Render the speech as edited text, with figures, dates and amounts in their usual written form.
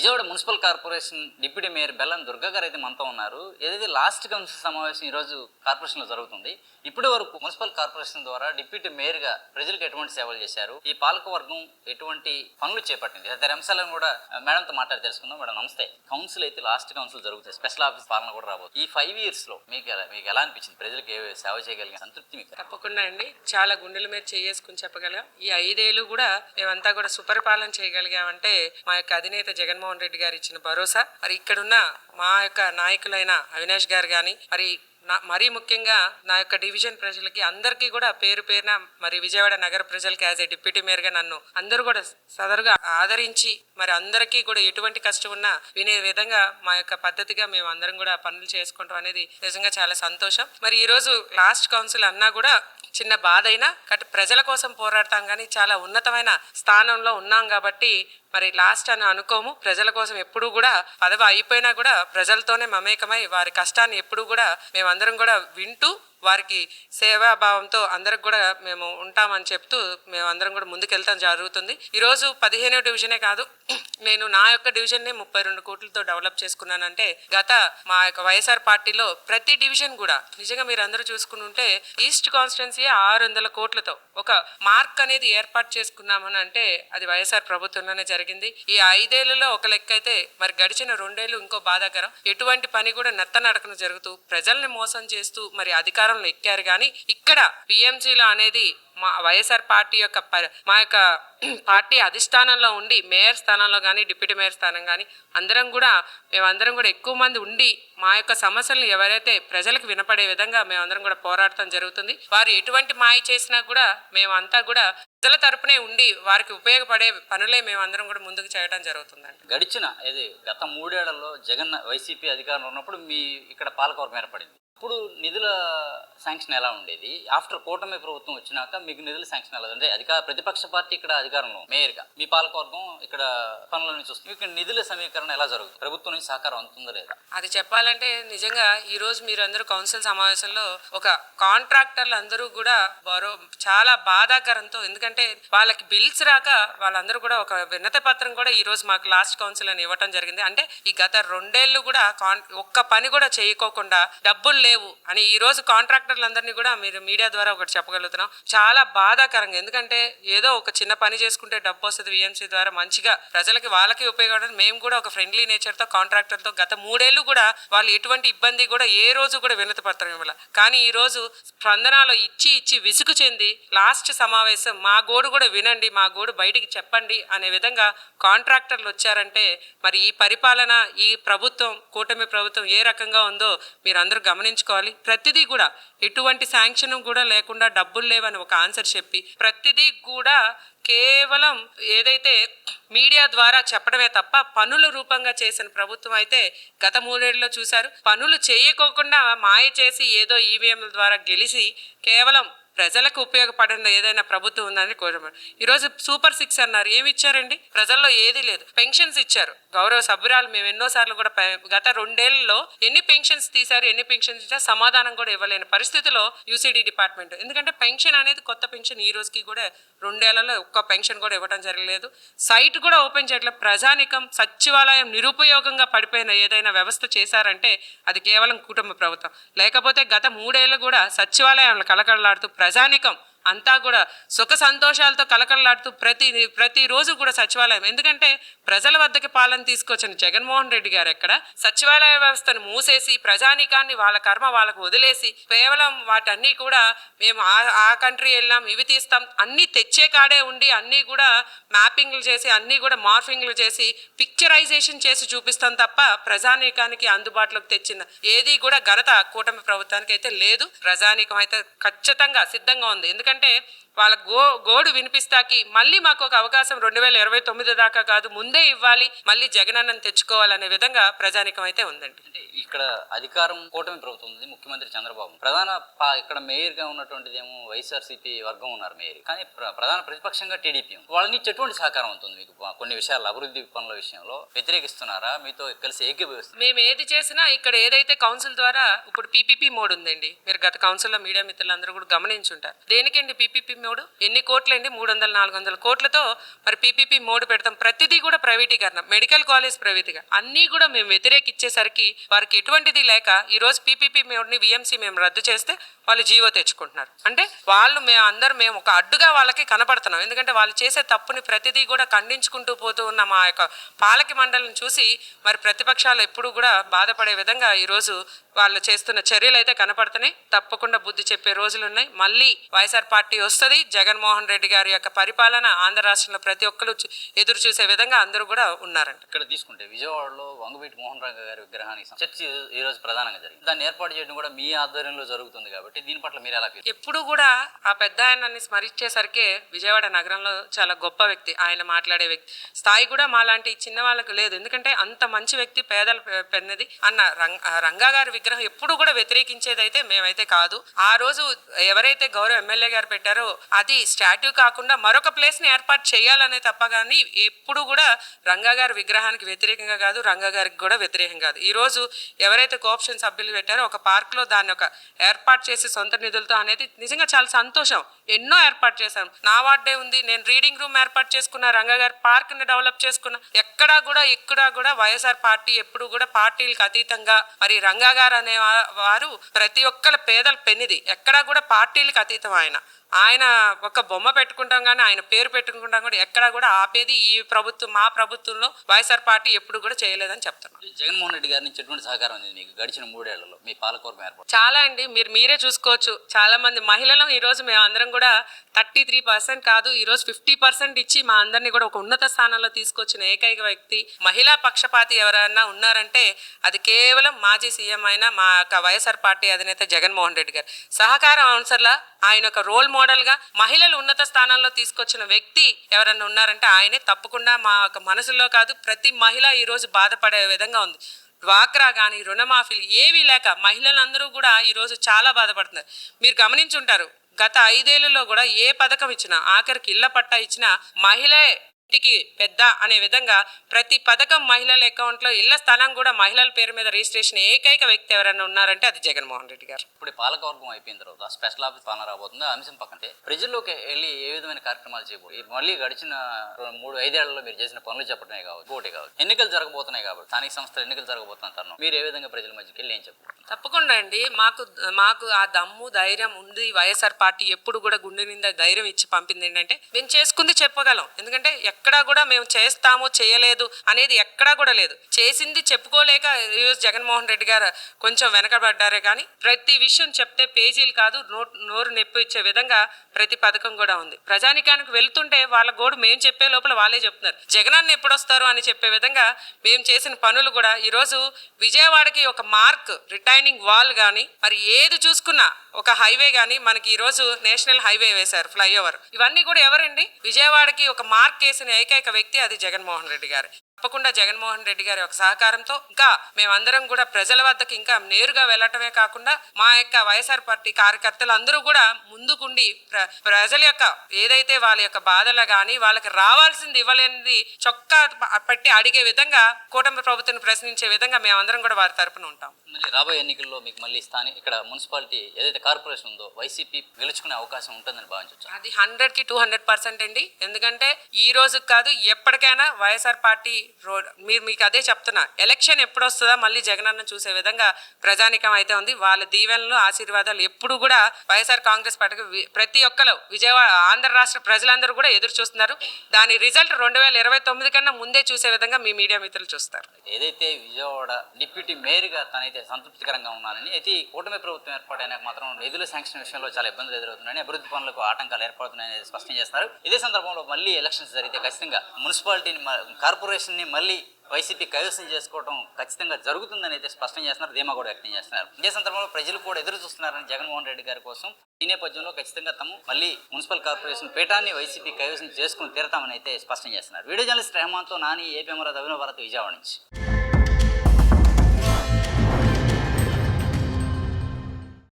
Vijayawada municipal corporation deputy mayor బెల్లం దుర్గా గారు అయితే మనతో ఉన్నారు. ఏదైతే లాస్ట్ కౌన్సిల్ సమావేశం ఈరోజు కార్పొరేషన్లో జరుగుతుంది. ఇప్పటి వరకు మున్సిపల్ కార్పొరేషన్ ద్వారా డిప్యూటీ మేయర్గా ప్రజలకు ఎటువంటి సేవలు చేశారు, ఈ పాలకవర్గం ఎటువంటి పనులు చేపట్టింది, తదితర అంశాలను కూడా మేడంతో మాట్లాడి తెలుసుకుందాం. మేడం నమస్తే. కౌన్సిల్ అయితే లాస్ట్ కౌన్సిల్ జరుగుతుంది, స్పెషల్ ఆఫీస్ పాలన కూడా రాబోతుంది. ఈ 5 years లో మీకు ఎలా అనిపించింది? ప్రజలకు సేవ చేయగలిగిన సంతృప్తి మీకు? తప్పకుండా అండి, చాలా గుండెల మీద చేసుకుని చెప్పగలిగాం. ఈ 5 ఏళ్ళు కూడా మేమంతా కూడా సుపరిపాలన చేయగలిగామంటే మా యొక్క అధినేత జగన్మోహన్ రెడ్డి గారు ఇచ్చిన భరోసా. మరి ఇక్కడున్న మా యొక్క నాయకులైన అవినాష్ గారు కానీ, మరీ ముఖ్యంగా నా యొక్క డివిజన్ ప్రజలకి అందరికీ కూడా పేరు పేరున, మరి విజయవాడ నగర ప్రజలకి యాజ్ ఏ డిప్యూటీ మేయర్ గా నన్ను అందరూ కూడా సదరుగా ఆదరించి, మరి అందరికీ కూడా ఎటువంటి కష్టం ఉన్నా వినే విధంగా మా యొక్క పద్ధతిగా మేము అందరం కూడా పనులు చేసుకుంటాం అనేది నిజంగా చాలా సంతోషం. మరి ఈ రోజు లాస్ట్ కౌన్సిల్ అన్నా కూడా చిన్న బాధ అయినా ప్రజల కోసం పోరాడతాం కానీ చాలా ఉన్నతమైన స్థానంలో ఉన్నాం కాబట్టి మరి లాస్ట్ అని అనుకోము. ప్రజల కోసం ఎప్పుడూ కూడా పదవి అయిపోయినా కూడా ప్రజలతోనే మమేకమై వారి కష్టాన్ని ఎప్పుడూ కూడా మేమందరం కూడా వింటూ వారికి సేవాభావంతో అందరికి కూడా మేము ఉంటామని చెప్తూ మేమందరం కూడా ముందుకెళ్తాం జరుగుతుంది. ఈరోజు 15వ డివిజనే కాదు, నేను నా యొక్క డివిజన్ని 32 కోట్లతో డెవలప్ చేసుకున్నానంటే గత మా యొక్క వైఎస్ఆర్ పార్టీలో ప్రతి డివిజన్ కూడా నిజంగా మీరు అందరూ చూసుకుని ఉంటే ఈస్ట్ కాన్స్టిట్యున్సీ 600 కోట్లతో ఒక మార్క్ అనేది ఏర్పాటు చేసుకున్నామని అంటే అది వైఎస్ఆర్ ప్రభుత్వంలోనే జరిగింది. ఈ 5 ఏళ్లలో ఒక లెక్క అయితే మరి గడిచిన 2 ఏళ్ళు ఇంకో బాధాకరం. ఎటువంటి పని కూడా నత్తనడకన జరుగుతూ ప్రజల్ని మోసం చేస్తూ మరి అధికారంలో ఎక్కారు. కానీ ఇక్కడ పిఎంసీలో అనేది మా వైఎస్ఆర్ పార్టీ యొక్క మా యొక్క పార్టీ అధిష్టానంలో ఉండి మేయర్ స్థానంలో కానీ డిప్యూటీ మేయర్ స్థానం కానీ మేమందరం కూడా ఎక్కువ మంది ఉండి మా యొక్క సమస్యలను ఎవరైతే ప్రజలకు వినపడే విధంగా మేమందరం కూడా పోరాడటం జరుగుతుంది. వారు ఎటువంటి మాయ చేసినా కూడా మేమంతా కూడా ప్రజల తరపునే ఉండి వారికి ఉపయోగపడే పనులే మేమందరం కూడా ముందుకు చేయడం జరుగుతుందండి. గత 3 ఏళ్లలో జగన్ వైసీపీ అధికారంలో ఉన్నప్పుడు మీ ఇక్కడ పాలకవర్గం ఏర్పడింది. ఇప్పుడు నిధుల శాంక్షన్ ఎలా ఉండేది? ఆఫ్టర్ కూటమి ప్రభుత్వం వచ్చినాక మీకు నిధుల శాంక్షన్ ఎలా అంటే ప్రతిపక్ష పార్టీ ఇక్కడ అధికారంలో మేయర్గా, మీ పాలకవర్గం ఇక్కడ పనుల నుంచి వస్తుంది. మీకు నిధుల సమీకరణ ఎలా జరుగుతుంది? ప్రభుత్వం నుంచి సహకారం అందుతుందా లేదా? అది చెప్పాలంటే నిజంగా ఈ రోజు మీరందరూ కౌన్సిల్ సమావేశంలో ఒక కాంట్రాక్టర్లు అందరూ కూడా చాలా బాధాకరంతో, ఎందుకంటే వాళ్ళకి బిల్స్ రాక వాళ్ళందరూ కూడా ఒక వినతి పత్రం కూడా ఈ రోజు మాకు లాస్ట్ కౌన్సిల్ అని ఇవ్వటం జరిగింది. అంటే ఈ గత 2 ఏళ్ళు కూడా ఒక్క పని కూడా చేయకోకుండా డబ్బులు లేవు అని ఈ రోజు కాంట్రాక్టర్లందరినీ కూడా మీరు మీడియా ద్వారా ఒకటి చెప్పగలుగుతున్నాం. చాలా బాధాకరంగా, ఎందుకంటే ఏదో ఒక చిన్న పని చేసుకుంటే డబ్బు వస్తుంది విఎంసీ ద్వారా మంచిగా ప్రజలకి వాళ్ళకి ఉపయోగపడాలి. మేము కూడా ఒక ఫ్రెండ్లీ నేచర్తో కాంట్రాక్టర్తో గత 3 ఏళ్ళు కూడా వాళ్ళు ఎటువంటి ఇబ్బంది కూడా ఏ రోజు కూడా వినతి పత్రం ఇవ్వాలి. కానీ ఈ రోజు స్పందనలో ఇచ్చి విసుగు చెంది లాస్ట్ సమావేశం మా గోడు కూడా వినండి, మా గోడు బయటికి చెప్పండి అనే విధంగా కాంట్రాక్టర్లు వచ్చారంటే మరి ఈ పరిపాలన, ఈ ప్రభుత్వం, కూటమి ప్రభుత్వం ఏ రకంగా ఉందో మీరు అందరూ గమనించుకోవాలి. ప్రతిదీ కూడా ఎటువంటి శాంక్షన్ కూడా లేకుండా డబ్బులు లేవని ఒక ఆన్సర్ చెప్పి ప్రతిదీ కూడా కేవలం ఏదైతే మీడియా ద్వారా చెప్పడమే తప్ప పనుల రూపంగా చేసిన ప్రభుత్వం అయితే గత 3 ఏళ్లలో చూశారు. పనులు చేయకోకుండా మాయ చేసి ఏదో ఈవీఎంల ద్వారా గెలిచి కేవలం ప్రజలకు ఉపయోగపడిన ఏదైనా ప్రభుత్వం ఉందని కోరమని ఈరోజు సూపర్ 6 అన్నారు. ఏమి ఇచ్చారండి? ప్రజల్లో ఏది లేదు. పెన్షన్స్ ఇచ్చారు. గౌరవ సభ్యురాలు మేము ఎన్నోసార్లు కూడా గత 2 ఏళ్లలో ఎన్ని పెన్షన్స్ తీశారు, ఎన్ని పెన్షన్స్ ఇచ్చారు సమాధానం కూడా ఇవ్వలేని పరిస్థితిలో యూసీడీ డిపార్ట్మెంట్. ఎందుకంటే పెన్షన్ అనేది కొత్త పెన్షన్ ఈ రోజుకి కూడా 2 ఏళ్లలో ఒక్క పెన్షన్ కూడా ఇవ్వడం జరగలేదు. సైట్ కూడా ఓపెన్ చేయట్లేదు. ప్రజానికం సచివాలయం నిరుపయోగంగా పడిపోయిన ఏదైనా వ్యవస్థ చేశారంటే అది కేవలం కుటుంబ ప్రభుత్వం. లేకపోతే గత 3 ఏళ్ళు కూడా సచివాలయంలో కలకలలాడుతూ ప్రజానికం అంతా కూడా సుఖ సంతోషాలతో కలకలలాడుతూ ప్రతిరోజు కూడా సచివాలయం, ఎందుకంటే ప్రజల వద్దకి పాలన తీసుకొచ్చిన జగన్మోహన్ రెడ్డి గారు ఎక్కడ సచివాలయ వ్యవస్థను మూసేసి ప్రజానికాన్ని వాళ్ళ కర్మ వాళ్ళకు వదిలేసి కేవలం వాటన్నీ కూడా మేము ఆ కంట్రీ వెళ్ళాం ఇవి తీస్తాం అన్నీ తెచ్చే కాడే ఉండి అన్నీ కూడా మ్యాపింగ్లు చేసి అన్నీ కూడా మార్ఫింగ్లు చేసి పిక్చరైజేషన్ చేసి చూపిస్తాం తప్ప ప్రజానీకానికి అందుబాటులోకి తెచ్చిన ఏది కూడా ఘనత కూటమి ప్రభుత్వానికి అయితే లేదు. ప్రజానీకం అయితే ఖచ్చితంగా సిద్ధంగా ఉంది. ఎందుకంటే వాళ్ళ గోడు వినిపిస్తాకి మళ్ళీ మాకు ఒక అవకాశం 2029 దాకా కాదు ముందే ఇవ్వాలి, మళ్ళీ జగనన్నను తెచ్చుకోవాలనే విధంగా ప్రజానికం అయితే ఉందండి. అంటే ఇక్కడ అధికారం కూటమి ప్రభుత్వం ఉంది, ముఖ్యమంత్రి చంద్రబాబు. ఇక్కడ మేయర్ గా ఉన్నటువంటిది ఏమో వైఎస్ఆర్సీపీ వర్గం ఉన్నారు మేయర్, కానీ ప్రధాన ప్రతిపక్షంగా టీడీపీ. వాళ్ళ నుంచి ఎటువంటి సహకారం ఉంటుంది మీకు? కొన్ని విషయాలు అభివృద్ధి పనుల విషయంలో వ్యతిరేకిస్తున్నారా? మీతో కలిసి ఏకీభవిస్తున్నారు? మేము ఏది చేసినా ఇక్కడ ఏదైతే కౌన్సిల్ ద్వారా ఇప్పుడు పీపీపీ మోడ్ ఉందండి. మీరు గత కౌన్సిల్లో మీడియా మిత్రులందరూ కూడా గమనించుంటారు. దేనికండి పీపీపీ మోడ్ ఎన్ని కోట్లండి 300-400 కోట్లతో మరి పీపీపీ మోడ్ పెడతాం. ప్రతిదీ కూడా ప్రైవేటీకరణ, మెడికల్ కాలేజ్ ప్రైవేట్గా అన్నీ కూడా మేము వ్యతిరేకించేసరికి వారికి ఎటువంటిది లేక ఈరోజు పీపీపీ మోడ్ని విఎంసీ మేము రద్దు చేస్తే వాళ్ళు జీవో తెచ్చుకుంటున్నారు. అంటే వాళ్ళు మేము ఒక అడ్డుగా వాళ్ళకి కనపడుతున్నాం. ఎందుకంటే వాళ్ళు చేసే తప్పుని ప్రతిదీ కూడా ఖండించుకుంటూ పోతూ ఉన్న మా యొక్క పాలక మండలిని చూసి మరి ప్రతిపక్షాలు ఎప్పుడు కూడా బాధపడే విధంగా ఈరోజు వాళ్ళు చేస్తున్న చర్యలు అయితే కనపడుతున్నాయి. తప్పకుండా బుద్ధి చెప్పే రోజులు ఉన్నాయి. మళ్ళీ వైఎస్ఆర్ పార్టీ వస్తుంది. జగన్మోహన్ రెడ్డి గారి యొక్క పరిపాలన ఆంధ్ర రాష్ట్రంలో ప్రతి ఒక్కరు ఎదురు చూసే విధంగా అందరూ కూడా ఉన్నారంట. ఇక్కడ తీసుకుంటే విజయవాడలో వంగవీటి మోహన్ రావు గారి విగ్రహానికి చర్చ ఈ రోజు ప్రధానంగా జరిగింది. దాన్ని ఏర్పాటు చేయడం కూడా మీ ఆధ్వర్యంలో జరుగుతుంది కాబట్టి దీని పట్ల మీరు ఎలా ఫీల్? ఎప్పుడు కూడా ఆ పెద్ద ఆయనని స్మరించేసరికే విజయవాడ నగరంలో చాలా గొప్ప వ్యక్తి, ఆయన మాట్లాడే వ్యక్తి స్థాయి కూడా మాలాంటి చిన్న వాళ్ళకు లేదు. ఎందుకంటే అంత మంచి వ్యక్తి, పేదల పెన్నది అన్న రంగా గారి విగ్రహం ఎప్పుడు కూడా వ్యతిరేకించేదైతే మేమైతే కాదు. ఆ రోజు ఎవరైతే గౌరవ ఎమ్మెల్యే గారు పెట్టారో అది స్టాట్యూ కాకుండా మరొక ప్లేస్ ని ఏర్పాటు చేయాలనే తప్ప కానీ ఎప్పుడు కూడా రంగా గారి విగ్రహానికి వ్యతిరేకంగా కాదు, రంగా గారికి కూడా వ్యతిరేకం కాదు. ఈ రోజు ఎవరైతే కోఆప్షన్ సభ్యులు పెట్టారో ఒక పార్క్ లో దాన్ని ఒక ఏర్పాటు చేసి సొంత నిధులతో అనేది నిజంగా చాలా సంతోషం. ఎన్నో ఏర్పాటు చేశాను. నా వార్డే ఉంది, నేను రీడింగ్ రూమ్ ఏర్పాటు చేసుకున్నా, రంగా గారి పార్క్ ని డెవలప్ చేసుకున్నా. ఎక్కడా కూడా వైఎస్ఆర్ పార్టీ ఎప్పుడు కూడా పార్టీలకు అతీతంగా మరి రంగా గారు అనే వారు ప్రతి ఒక్కళ్ళ పేదల పెన్నిది. ఎక్కడా కూడా పార్టీలకు అతీతం ఆయన ఒక బొమ్మ పెట్టుకుంటాం కానీ ఆయన పేరు పెట్టుకుంటాం కూడా ఎక్కడా కూడా ఆపేది ఈ ప్రభుత్వం, మా ప్రభుత్వంలో వైఎస్ఆర్ పార్టీ ఎప్పుడు కూడా చేయలేదని చెప్తున్నాం. జగన్మోహన్ రెడ్డి గారి నుంచి ఎటువంటి సహకారం ఉంది మీకు గడిచిన 3 ఏళ్లలో మీ పాలకవర్గం ఏర్పాటు? చాలా అండి, మీరే చూసుకోవచ్చు. చాలా మంది మహిళలు ఈ రోజు మేము అందరం కూడా 33% కాదు, ఈ రోజు 50% ఇచ్చి మా అందరినీ కూడా ఒక ఉన్నత స్థానంలో తీసుకొచ్చిన ఏకైక వ్యక్తి, మహిళా పక్షపాతి ఎవరైనా ఉన్నారంటే అది కేవలం మాజీ సీఎం అయిన మా వైఎస్ఆర్ పార్టీ అధినేత జగన్మోహన్ రెడ్డి గారు. సహకారం అవసరంలా ఆయన ఒక రోల్ మోడల్ గా మహిళలు ఉన్నత స్థానంలో తీసుకొచ్చిన వ్యక్తి ఎవరన్నా ఉన్నారంటే ఆయనే. తప్పకుండా మా మనసులో కాదు, ప్రతి మహిళ ఈ రోజు బాధపడే విధంగా ఉంది. డ్వాక్రా కానీ రుణమాఫీలు ఏవీ లేక మహిళలందరూ కూడా ఈరోజు చాలా బాధపడుతున్నారు. మీరు గమనించుంటారు, గత 5 ఏళ్లలో కూడా ఏ పథకం ఇచ్చినా, ఆఖరికి ఇళ్ల పట్టా ఇచ్చినా మహిళే ఇంటికి పెద్ద అనే విధంగా ప్రతి పథకం మహిళల అకౌంట్లో, ఇళ్ల స్థలం కూడా మహిళల పేరు మీద రిజిస్ట్రేషన్ ఏకైక వ్యక్తి ఎవరైనా ఉన్నారంటే అది జగన్మోహన్ రెడ్డి గారు. ఇప్పుడు పాలకవర్గం అయిపోయిన తర్వాత స్పెషల్ ఆఫీస్ పాలన రాబోతుంది. ఆ అంశం పక్కనే ప్రజల్లోకి వెళ్ళి ఏ విధమైన కార్యక్రమాలు చేయబోతుంది? మళ్ళీ గడిచిన 3-5 ఏళ్లలో మీరు చేసిన పనులు చెప్పడమే కావచ్చు, ఒకటి కావచ్చు, ఎన్నికలు జరగబోతున్నాయి కాబట్టి స్థానిక సంస్థలు ఎన్నికలు జరగబోతున్న తరుణం మీరు ఏ విధంగా ప్రజల మధ్యకి వెళ్ళి ఏం చెప్పారు? తప్పకుండా అండి, మాకు ఆ దమ్ము ధైర్యం ఉంది. వైఎస్ఆర్ పార్టీ ఎప్పుడు కూడా గుండె నిండా ధైర్యం ఇచ్చి పంపింది. ఏంటంటే మేము చేసుకుంది చెప్పగలం. ఎందుకంటే ఎక్కడా కూడా మేము చేస్తాము చేయలేదు అనేది ఎక్కడా కూడా లేదు. చేసింది చెప్పుకోలేక ఈరోజు జగన్మోహన్ రెడ్డి గారు కొంచెం వెనకబడ్డారే కానీ ప్రతి విషయం చెప్తే పేజీలు కాదు, నోరు నొప్పి ఇచ్చే విధంగా ప్రతి పథకం కూడా ఉంది. ప్రజానికానికి వెళ్తుంటే వాళ్ళ గోడు మేము చెప్పే లోపల వాళ్ళే చెప్తున్నారు. జగనన్న ఎప్పుడు వస్తారు అని చెప్పే విధంగా మేము చేసిన పనులు కూడా ఈరోజు విజయవాడకి ఒక మార్క్ రిటైనింగ్ వాల్ కానీ మరి ఏది చూసుకున్నా ఒక హైవే కానీ మనకి ఈరోజు నేషనల్ హైవే వేశారు, ఫ్లైఓవర్. ఇవన్నీ కూడా ఎవరండి? విజయవాడకి ఒక మార్క్ వేసిన ఏకైక వ్యక్తి అది జగన్మోహన్ రెడ్డి గారు. తప్పకుండా జగన్మోహన్ రెడ్డి గారి ఒక సహకారంతో ఇంకా మేమందరం కూడా ప్రజల వద్దకు ఇంకా నేరుగా వెళ్ళటమే కాకుండా మా యొక్క వైఎస్ఆర్ పార్టీ కార్యకర్తలు అందరూ కూడా ముందుకుండి ప్రజల యొక్క ఏదైతే వాళ్ళ యొక్క బాధలు కానీ వాళ్ళకి రావాల్సింది ఇవ్వలేనిది చొక్కా పట్టి అడిగే విధంగా కూటమి ప్రభుత్వాన్ని ప్రశ్నించే విధంగా మేమందరం కూడా వారి తరపున ఉంటాం. మళ్ళీ రాబోయే ఎన్నికల్లో మీకు మళ్ళీ స్థానిక ఇక్కడ మున్సిపాలిటీ ఏదైతే కార్పొరేషన్ ఉందో వైసీపీ గెలుచుకునే అవకాశం ఉంటుందని భావించవచ్చు. అది 100కి 200% అండి. ఎందుకంటే ఈ రోజు కాదు ఎప్పటికైనా వైఎస్ఆర్ పార్టీ మీకు అదే చెప్తున్నా, ఎలక్షన్ ఎప్పుడు వస్తుందా మళ్ళీ జగనన్న చూసే విధంగా ప్రజానికం అయితే ఉంది. వాళ్ళ దీవెనలు ఆశీర్వాదాలు ఎప్పుడు కూడా వైఎస్ఆర్ కాంగ్రెస్ పార్టీకి ప్రతి ఒక్కరు విజయవాడ ఆంధ్ర రాష్ట్ర ప్రజలందరూ కూడా ఎదురు చూస్తున్నారు. దాని రిజల్ట్ 2029 కన్నా ముందే చూసే విధంగా మీ మీడియా మిత్రులు చూస్తారు. ఏదైతే విజయవాడ డిప్యూటీ మేయర్గా తనైతే సంతృప్తికరంగా ఉన్నానని, అయితే ఈ కూటమి ప్రభుత్వం ఏర్పాటైనాక మాత్రం నిధుల శాంక్షన్ విషయంలో చాలా ఇబ్బందులు ఎదురవుతున్నాయని, అభివృద్ధి పనులకు ఆటంకాలు ఏర్పడుతున్నాయని స్పష్టం చేస్తున్నారు. ఇదే సందర్భంలో మళ్ళీ ఎలక్షన్స్ జరిగితే ఖచ్చితంగా మున్సిపాలిటీని కార్పొరేషన్ని మళ్ళీ వైసీపీ కైవసం చేసుకోవడం ఖచ్చితంగా జరుగుతుందని అయితే స్పష్టం చేస్తున్నారు, ధీమా కూడా వ్యక్తం చేస్తున్నారు. ఇదే సందర్భంలో ప్రజలు కూడా ఎదురు చూస్తున్నారని జగన్మోహన్ రెడ్డి గారి కోసం. ఈ నేపథ్యంలో ఖచ్చితంగా తాము మళ్ళీ మున్సిపల్ కార్పొరేషన్ పీఠాన్ని వైసీపీ కైవసం చేసుకుని తీరతామని అయితే స్పష్టం చేస్తున్నారు. వీడియో జర్నలిస్ట్ రెహమాన్తో నాని, ఏపీ అమరావతి, అభినవ్ భారత్, విజయవాడ నుంచి.